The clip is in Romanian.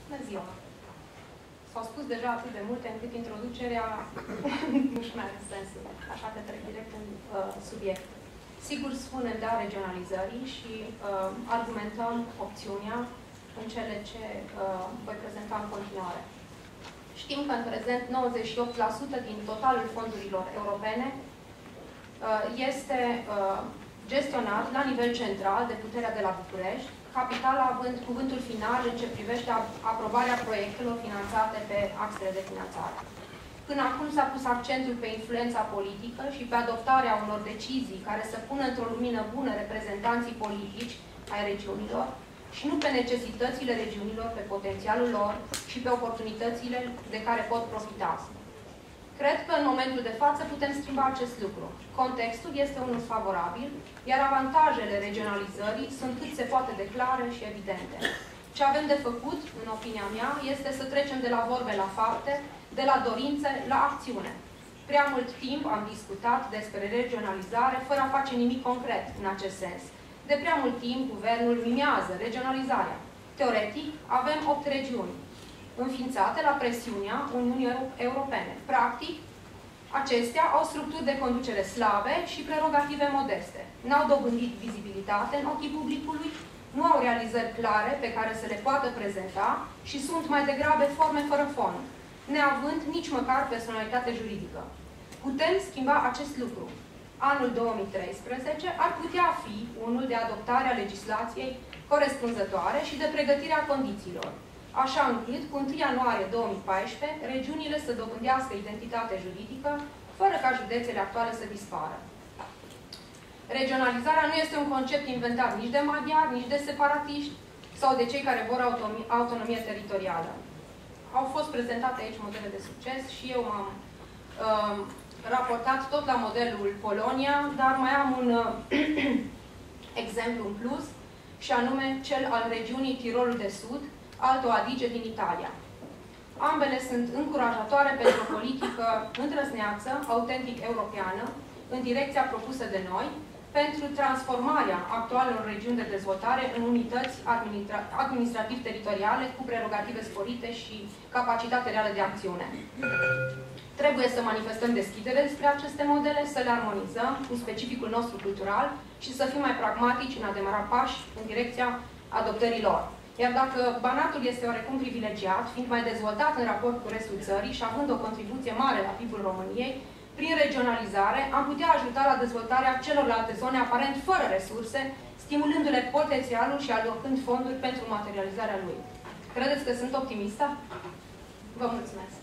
Bună ziua! S-au spus deja atât de multe încât introducerea nu-și mai are sensul, așa că trec direct în subiect. Sigur, spunem da regionalizării și argumentăm opțiunea în cele ce voi prezenta în continuare. Știm că în prezent 98% din totalul fondurilor europene este gestionat la nivel central de puterea de la București, capitala având cuvântul final în ce privește aprobarea proiectelor finanțate pe axele de finanțare. Până acum s-a pus accentul pe influența politică și pe adoptarea unor decizii care să pună într-o lumină bună reprezentanții politici ai regiunilor și nu pe necesitățile regiunilor, pe potențialul lor și pe oportunitățile de care pot profita. Cred că în momentul de față putem schimba acest lucru. Contextul este unul favorabil, iar avantajele regionalizării sunt cât se poate de clare și evidente. Ce avem de făcut, în opinia mea, este să trecem de la vorbe la fapte, de la dorințe la acțiune. Prea mult timp am discutat despre regionalizare fără a face nimic concret în acest sens. De prea mult timp, guvernul mimează regionalizarea. Teoretic, avem 8 regiuni înființate la presiunea Uniunii Europene. Practic, acestea au structuri de conducere slabe și prerogative modeste. N-au dobândit vizibilitate în ochii publicului, nu au realizări clare pe care să le poată prezenta și sunt mai degrabă forme fără fond, neavând nici măcar personalitate juridică. Putem schimba acest lucru. Anul 2013 ar putea fi unul de adoptare a legislației corespunzătoare și de pregătirea condițiilor, așa încât, cu 1 ianuarie 2014, regiunile să dobândească identitate juridică, fără ca județele actuale să dispară. Regionalizarea nu este un concept inventat nici de maghiari, nici de separatiști sau de cei care vor autonomie teritorială. Au fost prezentate aici modele de succes și eu m-am raportat tot la modelul Polonia, dar mai am un exemplu în plus, și anume cel al regiunii Tirolul de Sud, Alto Adige din Italia. Ambele sunt încurajatoare pentru o politică îndrăzneață, autentic europeană, în direcția propusă de noi, pentru transformarea actualelor regiuni de dezvoltare în unități administrativ-teritoriale cu prerogative sporite și capacitate reală de acțiune. Trebuie să manifestăm deschidere despre aceste modele, să le armonizăm cu specificul nostru cultural și să fim mai pragmatici în a demara pași în direcția adoptării lor. Iar dacă Banatul este oarecum privilegiat, fiind mai dezvoltat în raport cu restul țării și având o contribuție mare la PIB-ul României, prin regionalizare am putea ajuta la dezvoltarea celorlalte zone aparent fără resurse, stimulându-le potențialul și alocând fonduri pentru materializarea lui. Credeți că sunt optimistă? Vă mulțumesc!